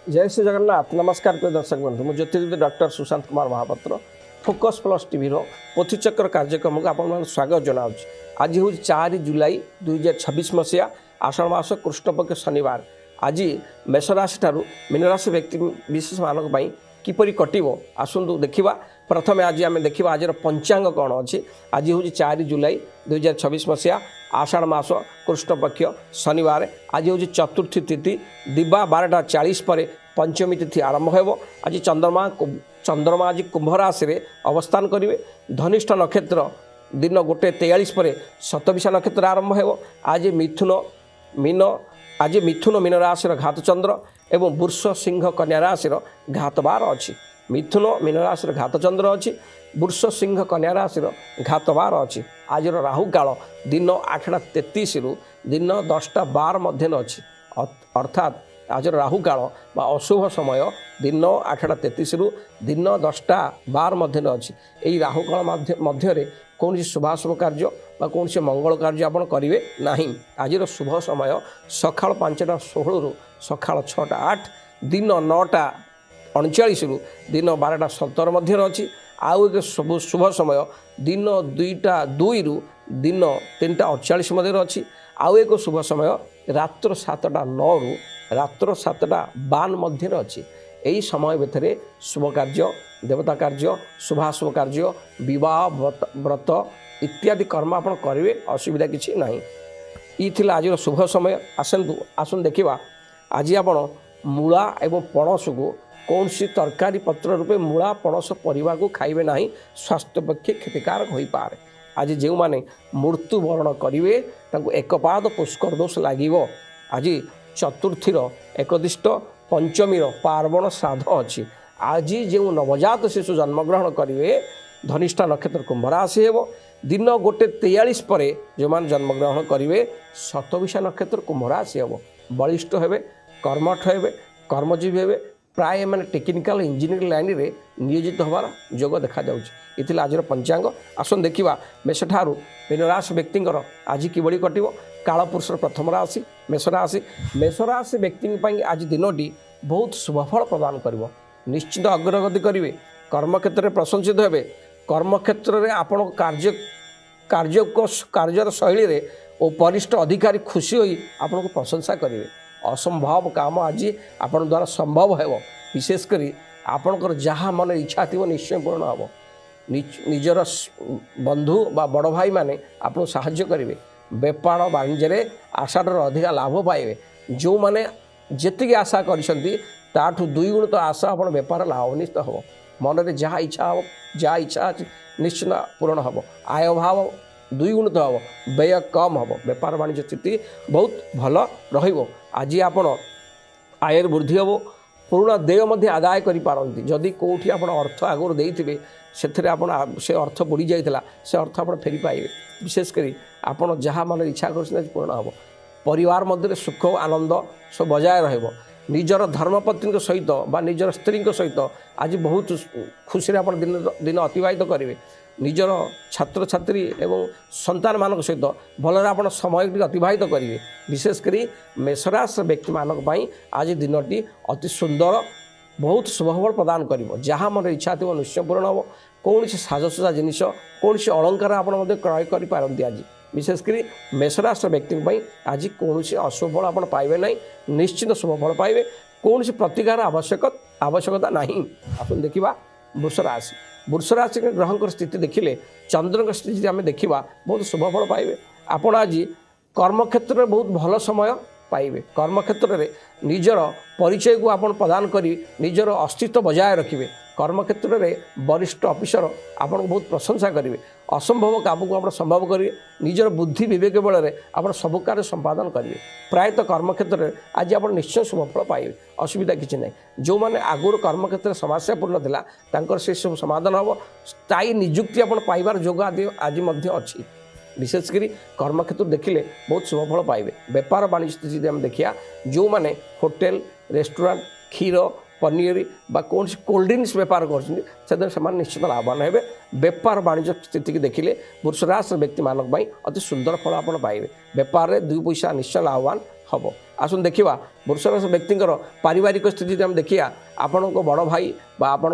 जय श्री जगन्नाथ नमस्कार प्रिय दर्शक बंधु मुझे ज्योतिर्विद doctor Sushant Kumar Mahapatra Focus Plus TV पोथीचक्र कार्यक्रम को आप स्वागत जनाऊँ। आज हूँ 4 जुलाई 2026 मसीहा आषाढ़ मास कृष्णपक्ष शनिवार। आज मेषराशि ठारू मीनराशि व्यक्ति विशेष मानक किपरि कटिबो आसंतु देखिबा। प्रथमे आज आम देखा आज पंचांग कौन अच्छी। आज हूँ 4 जुलाई 2026 मसीहा आषाढ़ मास कृष्णपक्ष शनिवार। आज हूँ चतुर्थी तिथि दिवा 12:40 पर पंचमी तिथि आरंभ हो। आज चंद्रमा आज कुंभ राशि रे अवस्थान करेंगे। धनिष्ठ नक्षत्र दिन 1:43 पर शतभिषा नक्षत्र आरंभ हो। आज मिथुन मीन राशि घात चंद्र एवं वृष सिंह कन्या राशि घात बार अच्छी। मिथुन मीन राशि घात चंद्र अच्छी, वृष सिंह कन्या राशि घात बार अच्छी। आज राहु काल दिन 8:33 रु दिन 10:12 मध्य अच्छी। अर्थात आज राहु काल बा अशुभ समय दिन 8:33 रु दिन 10:12 मध्य अच्छी। यही राहु काल मध्य कौन शुभाशुभ कार्य बा कौन मंगल कार्य आप करेंगे ना। आज शुभ समय सकाल 5:16 रु सकाल 6:08, दिन 9:39 रु दिन 12:17 मध्य अच्छी। आउ एक शुभ समय दिन 2:02 रु दिन 3:48 मध्य अच्छी। आउ एक शुभ समय रात्र 7:09 रु रात्र 7:52 मध्य अच्छी। यही समय भितर शुभ कार्य, देवता कार्य, शुभाशुभ कार्य, विवाह व्रत इत्यादि कर्म आप करेंगे, असुविधा किसी ना। ये आज शुभ समय। आसन देखा आज आप मूला एवं पणस को कौन सी तरकारी पत्र रूपे मूला पणस परिवा को खाइबे ना, स्वास्थ्य पक्षे क्षतिकारक हो पारे। आज जो मैंने मृत्युवरण करेंगे एकपाद पुष्कर दोष लगे। आज चतुर्थीर एकदिष्ट पंचमीर पार्वण श्राद्ध अच्छी। आज जो नवजात शिशु जन्मग्रहण करेंगे धनिष्ठा नक्षत्र कुंभ राशि हो। दिन 1:43 पर जो मैंने जन्मग्रहण करेंगे शतभिषा नक्षत्र कुंभ राशि हो। बलिष्ठ हे, कर्मठ हे, कर्मजीवी हे, प्राय मैंने टेक्निकल इंजीनियरिंग लाइन में नियोजित होवार जोग देखा जाऊँगी। आज पंचांग आसन देखा। मेष ठारू मीनराशि व्यक्ति आज किभली कटिबो। कालपुरुषर प्रथम राशि मेषराशि। मेषराशि व्यक्ति आज दिनटी बहुत शुभफल प्रदान करिवो। निश्चित अग्रगति करेंगे, कर्मक्षेत्र में प्रशंसित हेबे। कर्मक्षेत्र में आपण कार्यर शैली रे और वरिष्ठ अधिकारी खुशी होई आपन को प्रशंसा करेंगे। असंभव काम आज आपण द्वारा संभव हो। विशेषकर आपणकर जहाँ मन इच्छा थी निश्चय पूर्ण हम। निजर बंधु बा बड़ भाई माने आपको साहाय्य करेंगे। बेपार वाणिज्य आशार अधिका लाभ पाइबे। जो मैंने जी आशा करूँ 2 गुण तो आशा आप बेपार लाभान्वित हम। मन में जहाँ इच्छा हम, जहाँ इच्छा निश्चित पूर्ण हम। आय भाव 2 गुण तो हम, व्यय कम हम। बेपार वाणिज्य स्थिति बहुत भल रहिबो। आज आप आयर वृद्धि हम। पुराणा देय आदाय करें। जदि कौटी आप अर्थ आगुरी देते से अर्थ बुड़ी जाता से अर्थ आप फेरी पाइबे। विशेषकर आप जहाँ मन इच्छा कर पूर्ण हम। परिवार मध्य सुख आनंद सब बजाय रहिबो। निजर धर्मपत्नी सहित बा निजर स्त्री सहित आज बहुत खुशी आप दिन अतिबाहित करेंगे। निजर छात्र छात्री एवं संतान मान सहित भलरे आप समय अतिबाहित करेंगे। विशेषकर मेषराशि व्यक्ति मानक आज दिनटी अति सुंदर बहुत शुभफल प्रदान करिवो। जहाँ मन इच्छा थी निश्चय पूर्ण हम। कौन साजसजा जिनिस कौन अलंकार आप क्रय करें। आज विशेषकर मेषराशि व्यक्ति आज कौन अशुभ फल आप पाइबे ना, निश्चित शुभफल पाइबे। कौन प्रतिकार आवश्यकता ना। आप देखा वृषराशि। वृषराशि ग्रह स्थिति देखिले चंद्र स्थिति आम देखा बहुत शुभफल पाइबे। आपण आज कर्मक्षेत्र में बहुत भल समय पाइबे। कर्मक्षेत्र में निजर परिचय को आप प्रदान करी निजर अस्तित्व बजाय रखिए। कर्मक्षेत्र में वरिष्ठ ऑफिसर आपको बहुत प्रशंसा करेंगे। असंभव काम को आप संभव करेंगे। निजर बुद्धि विवेक बल में आप सब कार्य संपादन करेंगे। प्रायतः कर्मक्षेत्र में आज आप निश्चय शुभफल पाइबे, असुविधा किसी ना। जो मैंने आगुरी कर्मक्षेत्र समस्यापूर्ण था से सब समाधान हम। स्थायी निजुक्ति आप पाइबार जोग आज अच्छी। विशेषकर कर्मक्षेत्र देखिले बहुत शुभफल पाइबे। बेपार वाणिज्य स्थिति आम देखिए जो मैंने होटेल रेस्टोरेंट क्षीर पनीर बा कौन कोल्ड ड्रिंक्स बेपार कर निश्चित लाभवान हे। बेपार वाणिज्य स्थिति की देखिले वृषराशि व्यक्ति मानक अति सुंदर फल आप पाइबे। बेपार में 2 पैसा निश्चय लाभवान हम। आसुन देखा वृष राशि व्यक्ति पारिवारिक स्थिति जब देखिए आपण बड़ भाई आपण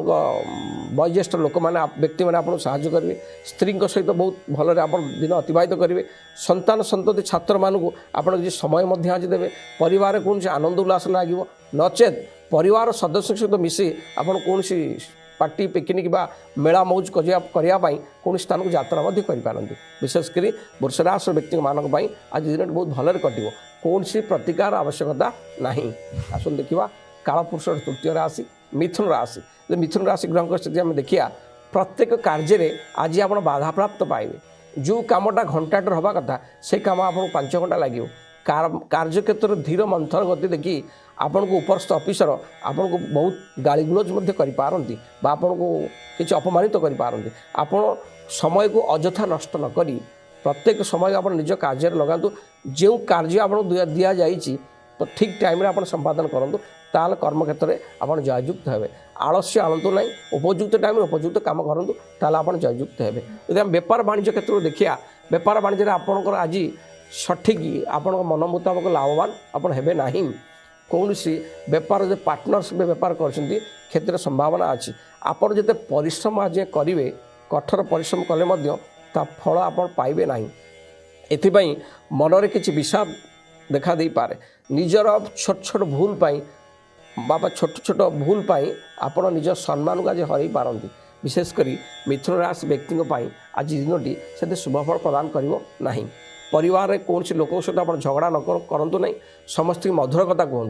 वयोज्येष्ठ लोक मैंने व्यक्ति मैंने आपको साहाय्य करेंगे स्त्री सहित बहुत भलरे आप दिन अतिबाहित करेंगे संतान संतति छात्र मानू आप समय आज देवे परिवार कौन आनंद उल्लास लगे नचेत परिवार सदस्य सहित मिसी आप कौन पार्टी पिकनिक बा मेला मौज करने कौन स्थान को यात्रा करपारती विशेषकर वृष राशि व्यक्ति मानक आज दिन बहुत भलरे कटो कौन सी प्रतिकार आवश्यकता नहीं आसन देखा कालपुरुष तृतीय राशि मिथुन राशि मिथुन राशि ग्रह स्थिति आम देखिए प्रत्येक कार्य आज आप बाधा प्राप्त पाइबे जो कमटा घंटाटे हवा कथा से कम आपको 5 घंटा लगे कार्य क्षेत्र धीर मंथन गति देखी आपण को उपरस्थ ऑफिसर आपण को बहुत गाली गुलज करपारती आपन को किसी अपमानित करपारती आपण समय को अଯଥା नष्ट न करी प्रत्येक समय आप निज कार्य लगातु जो कार्य आप दि जाइए तो ठीक टाइम आप संपादन करूँ ताल कर्म क्षेत्र में आप जययुक्त हे आलस्य आनतु ना उपयुक्त टाइम उपयुक्त कम करूँ ताल आप जययुक्त हे यदि आम बेपार वाणिज्य क्षेत्र में देखिए बेपार वाणिज्य आपंकर आज सठिक आपण मन मुताबक लाभवान आप हे ना कौन सी बेपार जो पार्टनरशिप बेपार कर संभावना अच्छी आपड़ जिते परिश्रम आज करेंगे कठोर परिश्रम कले ता फल आप पाइबे ना एथिपाई मनरे किसी विषाद देखा दे पारे निजर छोट छोट भूल पाई बाबा छोट छोट भूल पाई आपण निज सम्मान को आज हरई पारती विशेषकर मिथुन राशि व्यक्ति आज दिनटी से शुभफल प्रदान करिवो नहीं परिवार में कौन लोक सहित आप झगड़ा न करूँ ना समस्त मधुर कथा कहतु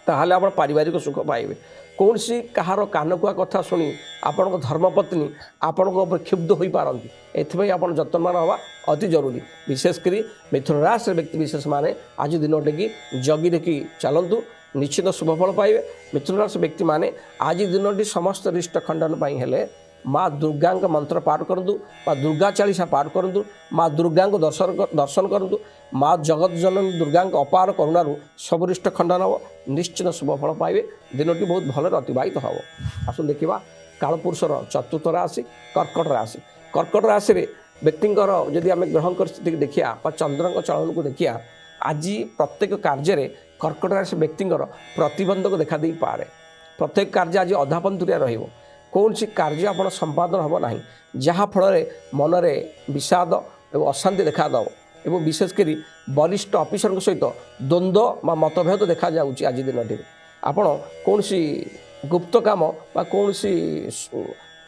ताहले आप पारिवारिक सुख पाइबे कौन सी कहार कानकुआ कथा शुणी आपण धर्मपत्नी आपण क्षुब्ध हो पारती एथि आप जत्नवान हवा अति जरूरी विशेषकर मिथुन राशि व्यक्ति विशेष माने आज दिनटे की जगी देखी चलतु निश्चित शुभफल पाइबे मिथुन राशि व्यक्ति माने आज दिनटी समस्त रिष्ट खंडन हेले माँ दुर्गा मंत्र पाठ करूँ दुर्गा चालीसा पाठ करूँ माँ दुर्गा को दर्शन करूँ माँ जगत जननी दुर्गा अपार करुणारू सबरिष्ट खंडन हम निश्चित शुभफल पाइबे दिनटी बहुत भलरे अतिबाहित हम आसुन देखा कालपुरुषर चतुर्थ राशि कर्कट राशि व्यक्ति जदि आम ग्रहण परिस्थिति देखिया चंद्र चलन को देखिया आज प्रत्येक कार्य कर्कट राशि व्यक्ति प्रतिबंधक देखा दे पारे प्रत्येक कार्य आज अधापंतुरिया रहिबो कौन सी कार्य आप संपादन हम ना जहाँफल मनरे विषाद और अशांति देखा दब एवं विशेषकर वरिष्ठ ऑफिसर सहित द्वंद्व मतभेद देखा जाऊँगी आज दिन आपण कौन सी गुप्त काम बा कौन सी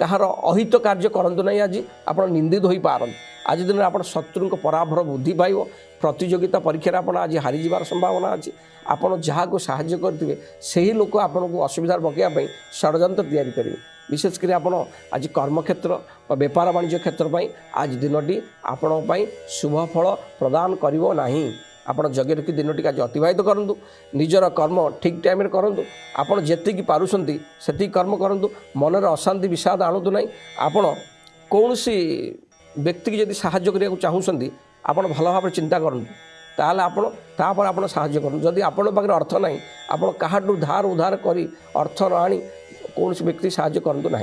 कहार अहित कार्य करूँ ना आज आप निंदित हो पारती आज दिन आप शत्रु पराभर बुद्धि पाइब प्रतियोगिता परीक्षा आप आज हारीजार संभावना अच्छी आपड़ जहाँ को साहाय्य करेंगे से ही लोक आपको असुविधा पकड़ाई षड्यंत्र तैयारी करेंगे विशेषकर आप आज कर्मक्षेत्र और बेपार वाणिज्य क्षेत्र में आज दिनटी आपण शुभफल प्रदान करिवो नाही आपण जगे रखी दिनटी आज अतिबाहित करूँ निजर कर्म ठीक टाइम करूँ आपड़ जी पारुंट से कर्म करूँ मनर अशांति विषाद आणु ना आपण कौन सी व्यक्ति की जब साहाय्य करने चाहूँगी आपड़ भल भाव चिंता करूँ ताहले आपण तापर आपण साहाय्य करूँ जदि आपण पाखे अर्थ ना आपण काहाठू धार उधार करी अर्थ न आनी कौन सी व्यक्ति साहाय्य करूँ ना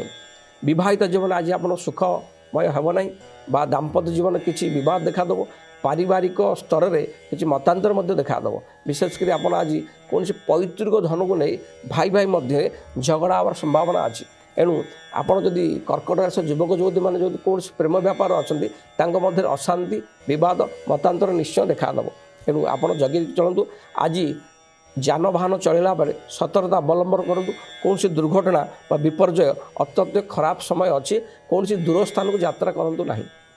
विवाहित जीवन आज आप सुखमय हेब ना बा दाम्पत्य जीवन किसी बद देखादेव पारिवारिक स्तर में किसी मतांतर देखादेव विशेषकर आप आज कौन सी पैतृक धन को नहीं भाई भाई मध्य झगड़ा आवर संभावना अच्छी एणु आपड़ जदि कर्कट राशि युवक युवती मैंने जो कौन प्रेम व्यापार अच्छा मध्य अशांति बद मतांतर निश्चय देखादेव एणु आप जगी चलतु आज जानवाहन चलला बेले सतर्कता अवलंबन करूँ कौन सी दुर्घटना व विपर्यय अत्यंत खराब समय अच्छी कौन सी दूर स्थान को यात्रा करूँ ना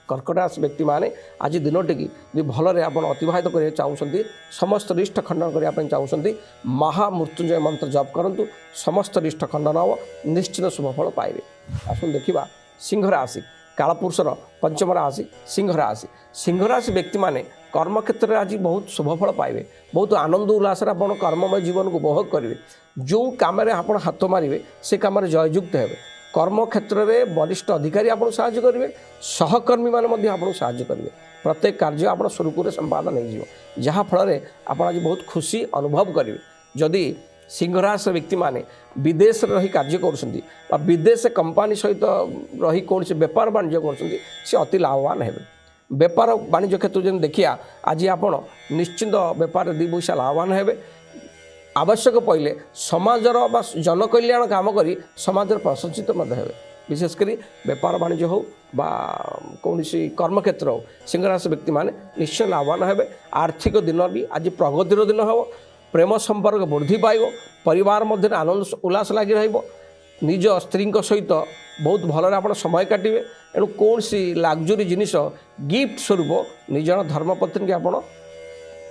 कर्कट राशि व्यक्ति माने आज दिनटी की भलरे आप अतिबाहित करने चाहूँगी समस्त रिष्ट खंडन करने चाहूँगी महामृत्युंजय मंत्र जप करूँ समस्त रिष्ट खंडन हम निश्चित शुभफल पाइबे आसुन देखा सिंह राशि कालपुरुषर पंचम राशि सिंह राशि व्यक्ति माने कर्म क्षेत्र में आज बहुत शुभफल पाइबे बहुत आनंद उल्लास आप कर्ममय जीवन को उपभोग करेंगे जो कम आप हाथ मारे से कम जययुक्त हे कर्म क्षेत्र में वरिष्ठ अधिकारी आपको साहाय्य करेंगे सहकर्मी मैंने आपको साहाय्य करेंगे प्रत्येक कार्य आप सुरुखुरे संपादन हो जहाँफल आप आज बहुत खुशी अनुभव करेंगे जदि सिंह राशि व्यक्ति माने विदेश रही कार्य कर विदेश कंपानी सहित रही कौन से बेपार वाणिज्य कर अति लाभवान हे बेपार वाणिज्य क्षेत्र जो देखिया आज आप निश्चिंत बेपार दी पैसा लाभवान हेबे आवश्यक पड़े समाजर बा जनकल्याण काम करी समाजर प्रशंसित हेबे विशेषकर बेपार वाणिज्य हो बा कौन कर्मक्षेत्र हो सिंह राशि व्यक्ति माने निश्चय लाभवान हेबे आर्थिक दिन भी आज प्रगतिर दिन हम प्रेम संपर्क वृद्धि पाइब परिवार मध्य आनंद उल्लास लगी रहिबो निज स्त्री सहित बहुत भल आप समय काटे एणु कौन सी लग्जरी जिनिस गिफ्ट स्वरूप निज धर्मपत्नी की आप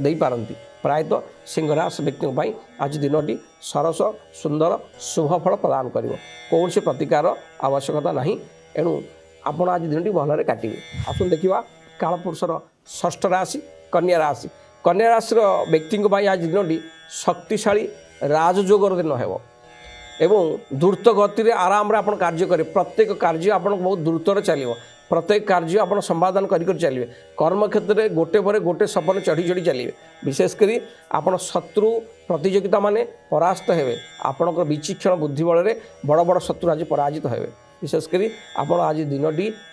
दे पारती प्रायतः सिंहराशि व्यक्ति आज दिन सरस सुंदर शुभफल प्रदान कर कौन से प्रतिकार आवश्यकता नहीं एणु आपण आज दिन भलरे काटे आसन देखा कालपुरुषर षष्ठ राशि कन्या राशि कन्या राशि व्यक्ति आज दिन शक्तिशाली राजयोगर दिन हो एवं द्रुत गति आराम आप कार्य करें प्रत्येक कार्य आप बहुत द्रुतर चलो प्रत्येक कार्य आप संपादन कर चलिए कर्मक्षेत्र में गोटे पर गोटे सपन चढ़ी चढ़ी चलिए विशेषकर आप शत्रु प्रतियोगिता माने परास्त हेबे आपणकर विचक्षण बुद्धि बल बड़ बड़ शत्रु आज पराजित हेबे विशेषकर आप आज दिन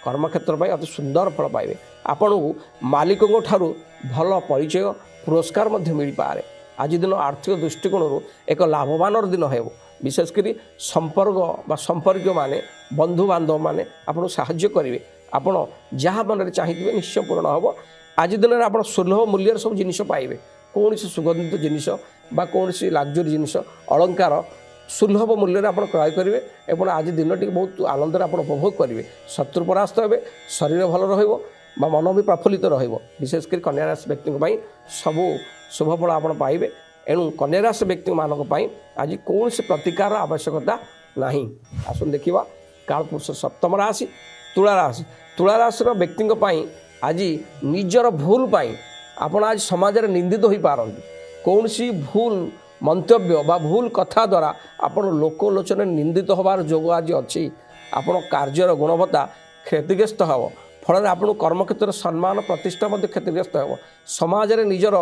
कर्मक्षेत्र में अति सुंदर फल पाइबे आपन को मालिकों ठारू भल परिचय पुरस्कार मिल पारे आज दिन आर्थिक दृष्टिकोण एक लाभवान दिन हो विशेषकर संपर्क बा संपर्क माने बंधु बांधव माने आपको साहाय्य करेंगे आपण जहाँ मन चाहिए निश्चय पूर्ण हम आज दिन में आप सुलभ मूल्य सब जिनिस पाइबे कौन सी सुगंधित जिनिस बा कौन सी लग्जरी जिनिस अलंकार सुलभ मूल्य आप क्रय करेंगे और आज दिन टी बहुत आनंद आप उपभोग करेंगे शत्रु परास्त हे शरीर भल रहा मन भी प्रफुल्लित विशेषकर कन्या राशि व्यक्ति सबू शुभफल आप पाइबे एणु कन्या राशि व्यक्ति मानक आज कौन से प्रतिकार आवश्यकता नहीं आसन देखा कालपुरुष सप्तम राशि तुला राशि व्यक्ति आज निजर भूल पाई आपण आज समाज में निंदित हो पारती कौन सी भूल मंतव्य बा भूल कथा द्वारा आपण लोकलोचन निंदित होबार जोग आज अच्छी आपण कार्यर गुणवत्ता क्षतिग्रस्त हो फल आपको कर्मक्षेत्र सम्मान प्रतिष्ठा क्षतिग्रस्त हो समाज में निजर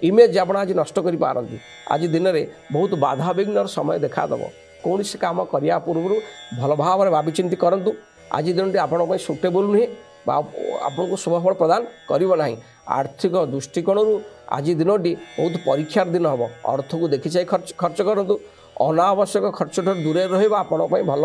इमेज आप आज नष्ट कर पारती आज दिन में बहुत बाधा विघ्न समय देखादेव कौन सी काम करने पूर्व भल भाव में भाविचिंती करूँ आज दिन आपण सुटेबल नुहे आपको शुभफल प्रदान करना आर्थिक दृष्टिकोण आज दिन बहुत परीक्षार दिन हम अर्थ को देखी चाहे खर्च करूँ अनावश्यक खर्च दूरे रहा भल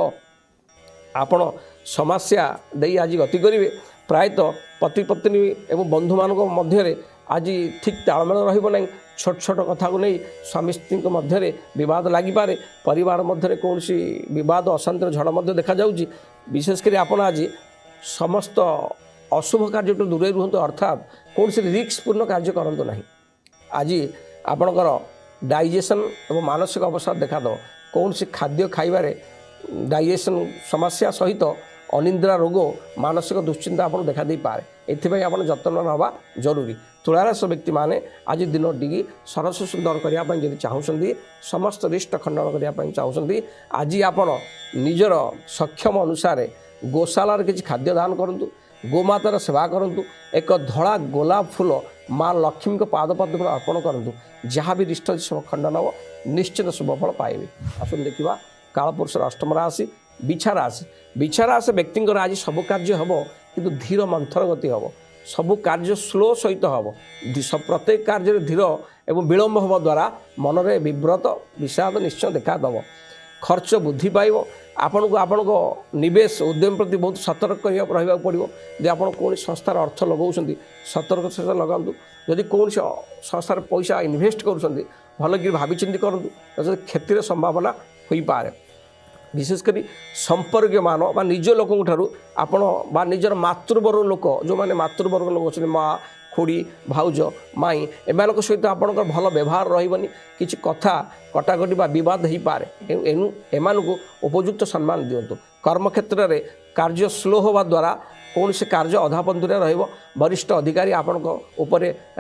आपण समस्या दे आज गति करेंगे प्रायतः पति पत्नी एवं बंधु मान मध्य आज ठीक तालमेल रही छोट छोट कथा को नहीं स्वामी स्त्री मध्य बद लगिपे परिवार मध्य कौन सी बद अशांतिर झड़ देखा जाऊँगी विशेषकर आप आज समस्त अशुभ कार्य दूरे रुहतु अर्थात कौन सी रिस्कपूर्ण कार्य करूँ ना आज आपणकर डाइजेशन और मानसिक अवसाद देखाद कौन सी खाद्य खाइबारे डाइजेशन समस्या सहित अनिद्रा रोग मानसिक दुश्चिंता आप देखा दे पारे एथि आप जत्न नवा जरूरी तुलाराशि व्यक्ति माने आज दिन टी सरस सुंदर करने चाहते समस्त रिष्ट खंडन करने चाहते आज आप निजर सक्षम अनुसार गोशाला किसी खाद्य दान करूँ गोमातार सेवा करूँ एक धड़ा गोलाप फूल माँ लक्ष्मी को पादपद्म अर्पण करूँ जहाँ भी रिष्ट सब खंडन हम निश्चित शुभफल पाइबे आसन देखा कालपुरुष अष्टम राशि बिछा राशि व्यक्ति आज सब कार्य हम किंतु धीर मंथर गति हम सबु कार्य स्लो सहित हम प्रत्येक कार्य धीर एवं विलम्ब होवा द्वारा मन में विव्रत विषाद निश्चय देखादेव खर्च वृद्धि पाइब आपण को निवेश उद्यम प्रति बहुत सतर्क रहा पड़ो जे आप कौन संस्थार अर्थ लगाऊँ सतर्क सहित लगातु जदि कौन संस्थार पैसा इन्वेस्ट कर भल कि भाविचिंती करूँ क्षतिर संभावना हो पाए विशेषकर संपर्क मान बा निज लोक आपण बा निजर मातृवर्ग लोक जो मैंने मातृवर्ग लोक अच्छे माँ खुड़ी भाउज माई एम सहित आप भल व्यवहार रही किसी कथा कटाकटी बद हो पाए एनु एम उपयुक्त सम्मान दिंतु कर्मक्षेत्र में कार्य स्लो होवा द्वारा कौन से कार्य अधापंथुरे वरिष्ठ अधिकारी आपण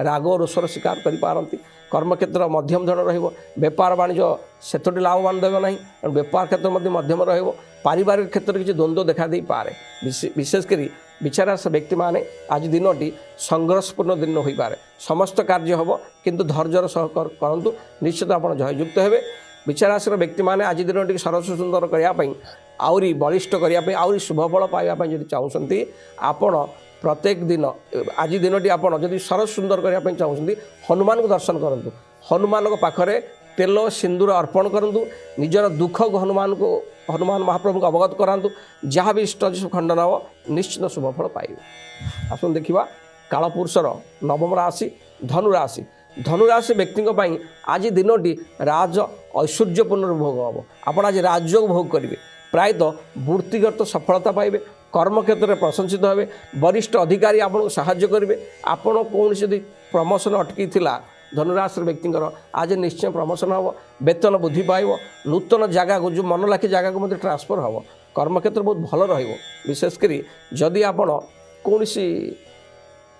राग रोषर शिकार कर कर्मक्षेत्र मध्यम धरण बेपार वाणिज्य सेतोटी लाभवान देव ना बेपार क्षेत्र मध्यम पारिवारिक क्षेत्र किसी द्वंद्व देखा दे पारे विशेषकर विचाराश व्यक्ति माने आज दिन संघर्षपूर्ण दिन हो पाए समस्त कार्य हम किंतु धैर्यर सह करंतु निश्चित आप जययुक्त हे विचाराश व्यक्ति माने आज दिन सरस सुंदर करने आहरी बलिष्ठ करने आहरी शुभफल पाइबा जब चाहते आपण प्रत्येक दिन आज दिनटी आप जदि सरस सुंदर करने चाहते हनुमान को दर्शन करूँ हनुमान पाखरे तेल सिंदूर अर्पण करूँ निजर दुख को हनुमान महाप्रभु को अवगत करातु जहाँ भी इष्ट खंडन हम निश्चित शुभफल पाइबे। आसुन देखा कालपुरुषर नवम राशि धनुराशि व्यक्ति आज दिनटी राज ऐश्वर्यपूर्ण भोग हम आप आज राजयोग भोग करेंगे प्रायतः वृत्तिगत सफलता पाइबे कर्म क्षेत्र में प्रशंसित हे वरिष्ठ अधिकारी आपको साहाय्य करेंगे आपण कौन से प्रमोशन अटकी थिला धनुराशि व्यक्ति आज निश्चय प्रमोशन हम वेतन वृद्धि पाइब नूतन जगह को जो मन लाखी जगह को मध्य ट्रांसफर हम कर्म क्षेत्र बहुत भल विशेषकर जदि आपण कौन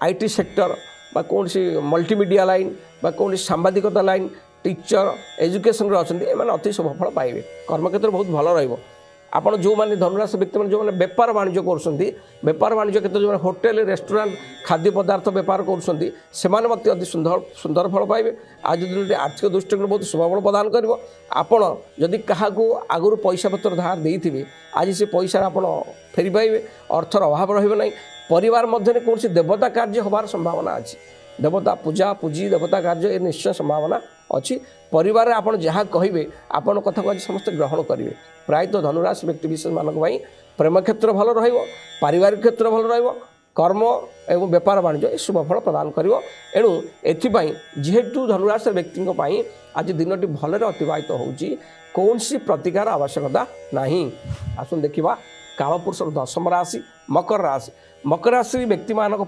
आईटी सेक्टर बा कौन मल्टीमीडिया लाइन बा कौन सांबादिकता लाइन टीचर एजुकेशन अच्छा अति शुभफल पाइबे कर्म क्षेत्र बहुत भल रहिबो। आपण जो माने धनुराशि व्यक्ति जो मैंने बेपार वाणिज्य बेपार वाणिज्य क्षेत्र जो होटेल रेस्टोरेंट खाद्य पदार्थ बेपार कर अति सुंदर फल पाइबे। आज दिन आर्थिक दृष्टि बहुत शुभफल प्रदान कर आपण जदि क्या आगुरी पैसा पत्र धार देते आज से पैसा आप फेरी पाइबे अर्थर अभाव रही परिवार मध्य कौन देवता कार्य होबार संभावना अच्छी देवता पूजा पूजी देवता कार्य ये निश्चय संभावना अच्छी परिवार आप जहाँ कहे आपण कथा को आज समस्त ग्रहण करेंगे। प्रायतः धनुराशि व्यक्ति विशेष मानक प्रेम क्षेत्र भल पारिवारिक क्षेत्र भल कर्म एवं बेपार वाणिज्य ये शुभफल प्रदान कर एणु एपाई जेहेतु धनुराशि व्यक्ति आज दिनटी भलरे अतिबाहित होउची कौन सी प्रतिकार आवश्यकता नहीं। आसुन देखा कालपुरुष दशम राशि मकर राशि व्यक्ति मानक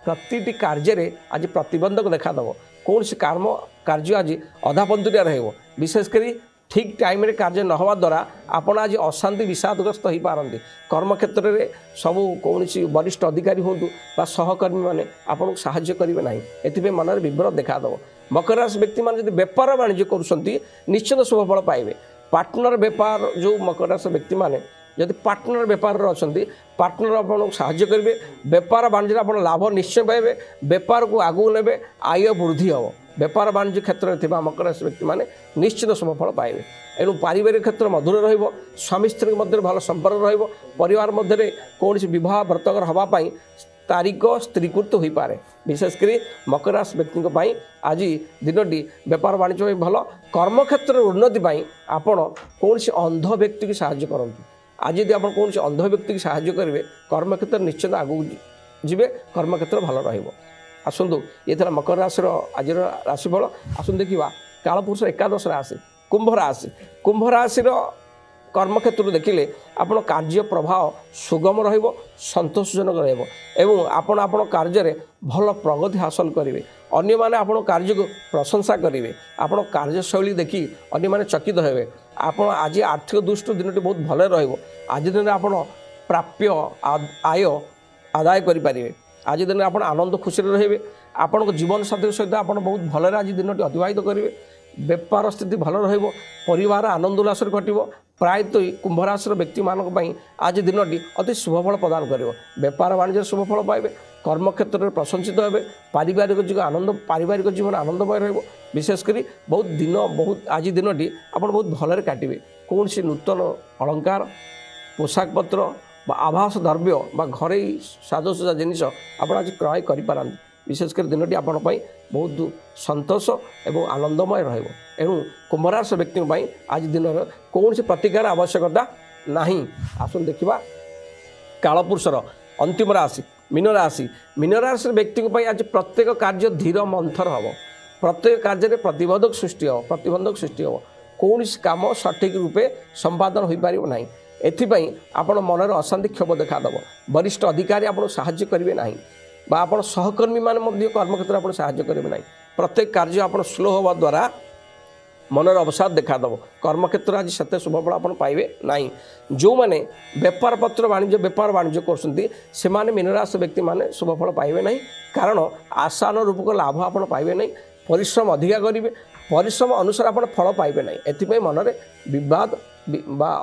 प्रतिटी कार्य आज प्रतिबंधक देखादेव कौन सी कार्य आज अधापंतुरिया रहिबो विशेषकर ठीक टाइम रे कार्य न होवा द्वारा आपण आज अशांति विषादग्रस्त हो पारती कर्म क्षेत्र में सबू कौन वरिष्ठ अधिकारी हूँ बा सहकर्मी मैंने आपको साहाय्य करेंगे ना एथि मन में विभ्रत देखादेव। मकर राशि व्यक्ति मैंने जब बेपार वाणिज्य करुँच निश्चित शुभफल पाइबे। पार्टनर बेपार जो मकर राशि व्यक्ति मैंने जदि पार्टनर बेपार अच्छा पार्टनर आपको साहाय्य करेंगे बेपार वाणिज्य आप लाभ निश्चय पाइबे बेपार को आगू ने आय वृद्धि हम बेपार वाणिज्य क्षेत्र में मकर राशि व्यक्ति मैंने निश्चित शुभफल पाइबे। एणु पारिवारिक क्षेत्र मधुर रहिबो स्वामी स्त्री मध्य भल संपर्क रहिबो परिवार मध्य कौन विवाह व्रतकर हवापाई तारीख स्त्रीकृत हो पारे विशेषकर मकर राशि व्यक्ति आज दिनटी बेपार वाणिज्य भल कर्म क्षेत्र उन्नति आपण कौन अंध व्यक्ति की साहाय्य करूँ आज यदि आप कौन अंध व्यक्ति की साहाय्य करेंगे कर्म क्षेत्र निश्चित आगू जीवे कर्म क्षेत्र भल रहिबो। आसतु ये था मकर राशि आज राशिफल। आसतु देखा कालपुरुष एकादश राशि कुंभ राशि कर्म क्षेत्र देखिले आपण कार्य प्रभाव सुगम रहिबो संतोषजनक रहिबो एवं आपण आपण कार्य भल प्रगति हासिल करेंगे अन्य माने आपण कार्य को प्रशंसा करेंगे आपण कार्यशैली देखि अन्य माने चकित हेबे आपण आज आर्थिक दृष्टि दिनटी बहुत भल रहिबो। आज दिन आपण प्राप्य आय आदाय करें आज दिन आप आनंद खुशी रे आपण जीवन साथी सहित आप बहुत भल आज दिन अतिबाहित करेंगे बेपार स्थिति भल रहिबो परिवार आनंद उल्लास कटिबो। प्रायतः कुंभ राशि व्यक्ति मानक आज दिन अति शुभफल प्रदान कर बेपार वाणिज्य शुभफल पाइबे कर्म क्षेत्र में प्रशंसित हे पारिवारिक जीवन आनंदमय रहिबो विशेषकर बहुत आज दिन आप बहुत भलरे काटिबे कौन सी नूतन अलंकार पोशाक पत्र बा आभास द्रव्य बा घरे साजसज्जा जिनिस आप आज क्रय कर विशेषकर दिनटी आपण बहुत संतोष एवं आनंदमय रहिबो। एणु कुंभ राशि व्यक्ति आज दिन कौन सी प्रतिकार आवश्यकता नहीं। आसुन देखा कालपुरुषर अंतिम राशि मीन राशि व्यक्ति आज प्रत्येक कार्य धीर मंथर हम प्रत्येक कार्य प्रतिबंधक सृष्टि हम कौन काम सठिक रूपे संपादन हो पार ना एथिपाई आपण मनर अशांति क्षोभ देखादेव वरिष्ठ अधिकारी आपको साहाय्य करेंगे ना बा आपण सहकर्मी मान कर्म क्षेत्र आप साहाय्य करेंगे ना प्रत्येक कार्य आप स्लो हवा द्वारा मनर अवसाद देखादेव कर्म क्षेत्र आज से शुभफल आप पाइबे ना जो मैंने बेपार पत्र बेपार वाणिज्य कर मीनराशि व्यक्ति मैंने शुभफल पाइबे ना कारण आशानुरूपक लाभ आप पाइबे ना परिश्रम अधिका करेंगे परिश्रम अनुसार आप फल पाइबे ना एथिपाई मनरे विवाद बा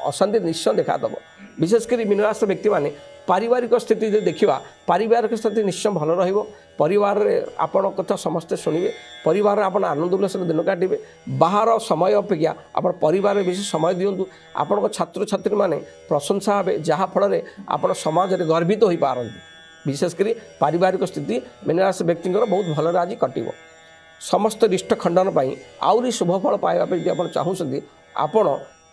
अशांति निश्चय देखादेव विशेषकर मीनराशि व्यक्ति मैंने पारिवारिक स्थिति देखा पारिवारिक स्थिति निश्चय भल रहिबो परिवार रे आपण कथा समस्ते शुणिबे परिवार आपण आनंद उल्लास दिन काटिबे बाहर समय अपेक्षा आपण परिवार रे बेसी समय दियंतु आपण छात्र छात्री माने प्रशंसा हेबे जहाँ फल रे आपण समाज रे गर्वित हो पारंती विशेषकर पारिवारिक स्थिति मीनराशि व्यक्ति बहुत भल आज कटो समस्त रिष्ट खंडन पर आहरी शुभ फल पाइबा यदि आप चाहते आपण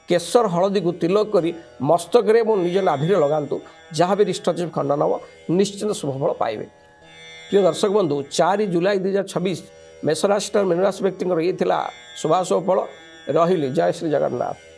केशर हलदी को तिलक कर मस्तक निज नाभि लगातु जहाँ भी रिष्ट खंडन हम निश्चित शुभ फल पाइबे। प्रिय दर्शक बंधु 4 जुलाई 2026 मेषराशि मीनराशि व्यक्ति ये शुभाशुभ फल रही। जय श्री जगन्नाथ।